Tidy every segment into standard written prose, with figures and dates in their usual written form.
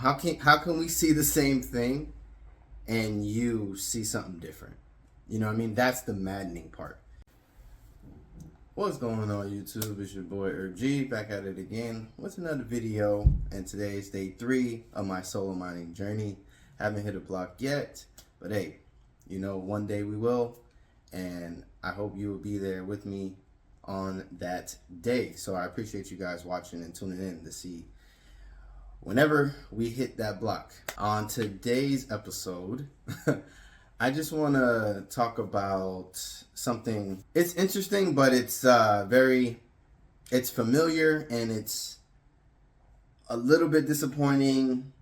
How can we see the same thing and you see something different? You know what I mean? That's the maddening part. What's going on, YouTube? It's your boy Herb G back at it again with another video, and today is day 3 of my solo mining journey. Haven't hit a block yet, but hey, you know, one day we will, and I hope you will be there with me on that day. So I appreciate you guys watching and tuning in to see whenever we hit that block. On today's episode, I just want to talk about something. It's interesting, but it's it's familiar, and it's a little bit disappointing,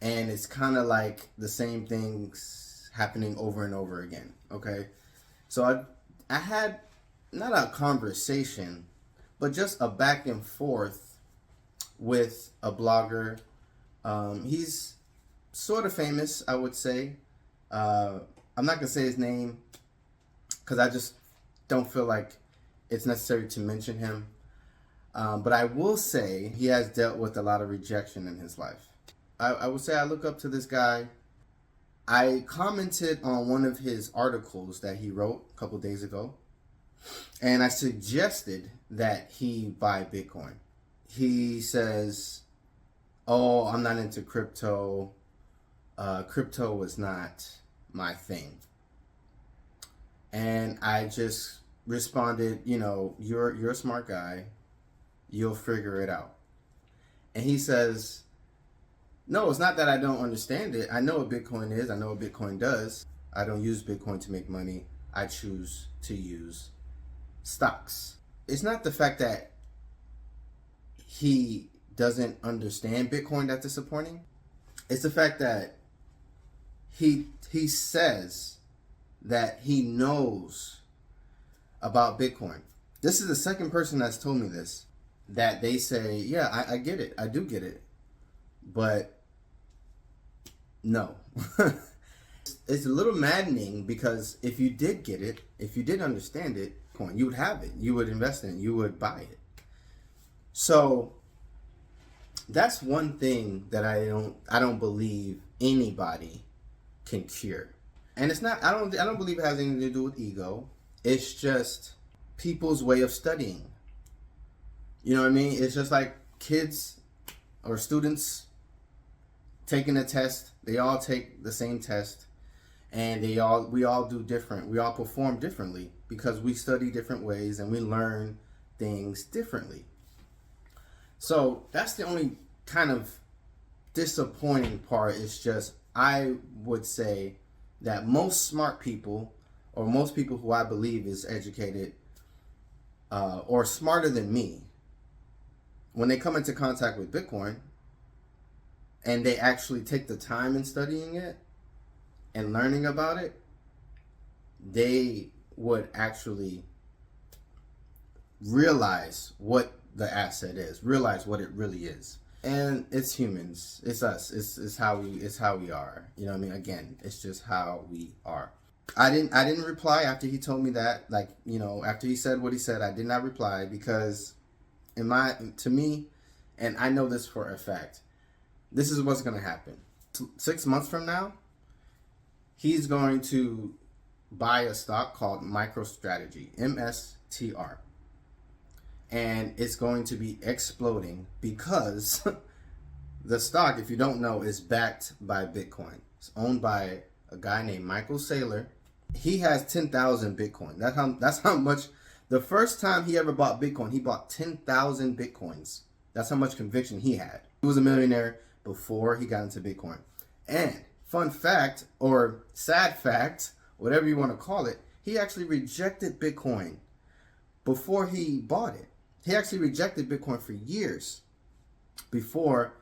and it's kind of like the same things happening over and over again. Okay, so I had not a conversation, but just a back and forth with a blogger. He's sort of famous, I would say. I'm not gonna say his name because I just don't feel like it's necessary to mention him. But I will say he has dealt with a lot of rejection in his life. I would say I look up to this guy. I commented on one of his articles that he wrote a couple days ago, and I suggested that he buy Bitcoin. He says, "Oh, I'm not into crypto. Crypto was not my thing." And I just responded, you know, you're a smart guy. You'll figure it out. And he says, "No, it's not that I don't understand it. I know what Bitcoin is. I know what Bitcoin does. I don't use Bitcoin to make money. I choose to use stocks." It's not the fact that he doesn't understand Bitcoin that's disappointing. It's the fact that he says that he knows about Bitcoin. This is the second person that's told me this, that they say, yeah, I get it. I do get it. But no. It's a little maddening, because if you did get it, if you did understand it, you would have it. You would invest in it. You would buy it. So that's one thing that I don't believe anybody can cure. And it's not, I don't believe it has anything to do with ego. It's just people's way of studying. You know what I mean? It's just like kids or students taking a test. They all take the same test, and we all do different. We all perform differently because we study different ways and we learn things differently. So that's the only kind of disappointing part. Is just, I would say that most smart people, or most people who I believe is educated or smarter than me, when they come into contact with Bitcoin and they actually take the time in studying it and learning about it, they would actually realize what the asset is, realize what it really is. And it's humans, it's us, it's how we are. You know what I mean? Again, it's just how we are. I didn't reply after he told me that. Like, you know, after he said what he said, I did not reply, because to me, and I know this for a fact, this is what's going to happen. 6 months from now, he's going to buy a stock called MicroStrategy, MSTR. And it's going to be exploding, because the stock, if you don't know, is backed by Bitcoin. It's owned by a guy named Michael Saylor. He has 10,000 Bitcoin. That's how much. The first time he ever bought Bitcoin, he bought 10,000 Bitcoins. That's how much conviction he had. He was a millionaire before he got into Bitcoin. And fun fact, or sad fact, whatever you want to call it, he actually rejected Bitcoin before he bought it. He actually rejected Bitcoin for years before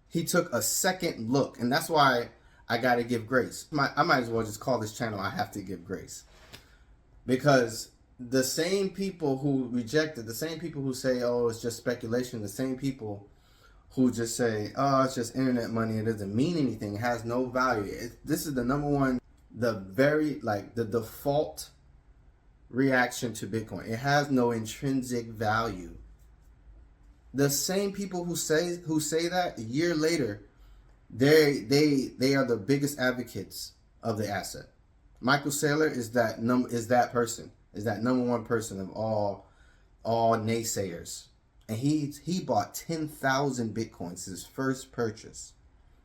he took a second look. And that's why I got to give grace. I might as well just call this channel I Have to Give Grace. Because the same people who rejected, the same people who say, oh, it's just speculation, the same people who just say, oh, it's just internet money, it doesn't mean anything, it has no value. This is the number one, the default reaction to Bitcoin. It has no intrinsic value. The same people who say that, a year later, They are the biggest advocates of the asset. Michael Saylor is that number one person of all naysayers, and he bought 10,000 bitcoins, his first purchase.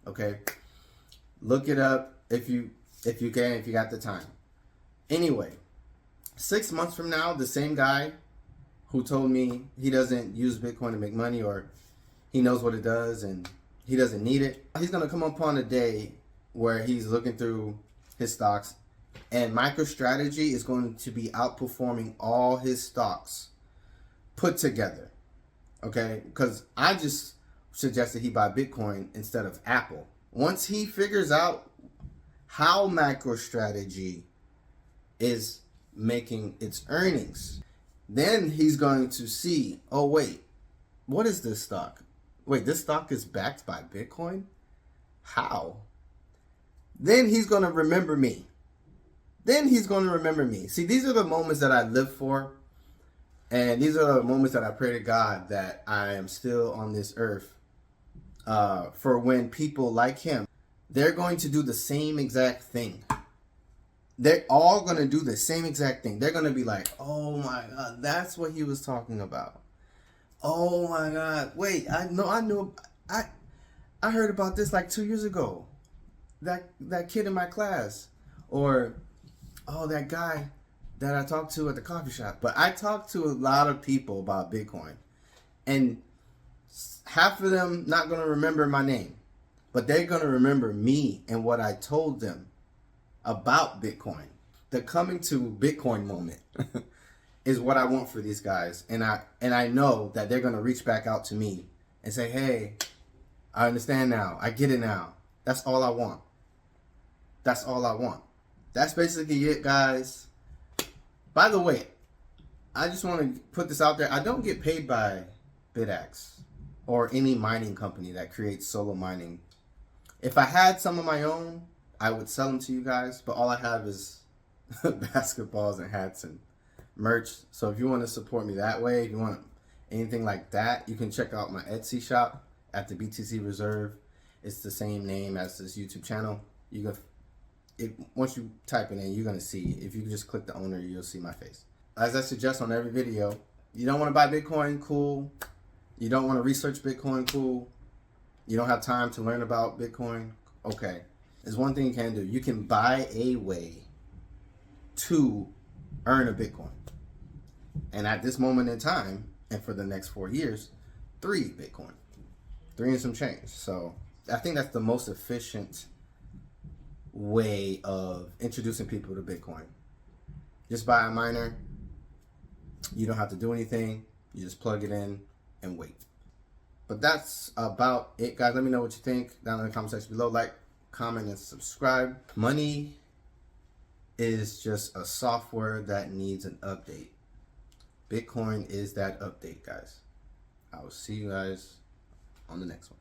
Okay, look it up if you can, if you got the time. Anyway, 6 months from now, the same guy who told me he doesn't use Bitcoin to make money, or he knows what it does and he doesn't need it, he's gonna come upon a day where he's looking through his stocks, and MicroStrategy is going to be outperforming all his stocks put together. Okay, because I just suggested he buy Bitcoin instead of Apple. Once he figures out how MicroStrategy is making its earnings, then he's going to see, oh wait, what is this stock? Wait, this stock is backed by Bitcoin? How? Then he's going to remember me. See, these are the moments that I live for. And these are the moments that I pray to God that I am still on this earth. For when people like him, they're going to do the same exact thing. They're all going to do the same exact thing. They're going to be like, oh my God, that's what he was talking about. Oh my God, wait, I heard about this like 2 years ago. That kid in my class. Or, oh, that guy that I talked to at the coffee shop. But I talked to a lot of people about Bitcoin. And half of them not going to remember my name. But they're going to remember me and what I told them about Bitcoin. The coming to Bitcoin moment is what I want for these guys. And I know that they're going to reach back out to me and say, hey, I understand now. I get it now. That's all I want. That's all I want. That's basically it, guys. By the way, I just want to put this out there. I don't get paid by BitAxe or any mining company that creates solo mining. If I had some of my own, I would sell them to you guys. But all I have is basketballs and hats and merch. So if you want to support me that way, if you want anything like that, you can check out my Etsy shop at the BTC Reserve. It's the same name as this YouTube channel. Once you type it in, you're going to see. If you just click the owner, you'll see my face. As I suggest on every video, you don't want to buy Bitcoin, cool. You don't want to research Bitcoin, cool. You don't have time to learn about Bitcoin, okay. There's one thing you can do. You can buy a way to earn a Bitcoin. And at this moment in time, and for the next 4 years, 3 Bitcoin. 3 and some change. So I think that's the most efficient way of introducing people to Bitcoin. Just buy a miner. You don't have to do anything. You just plug it in and wait. But that's about it, guys. Let me know what you think down in the comment section below. Like, comment, and subscribe. Money is just a software that needs an update. Bitcoin is that update, guys. I will see you guys on the next one.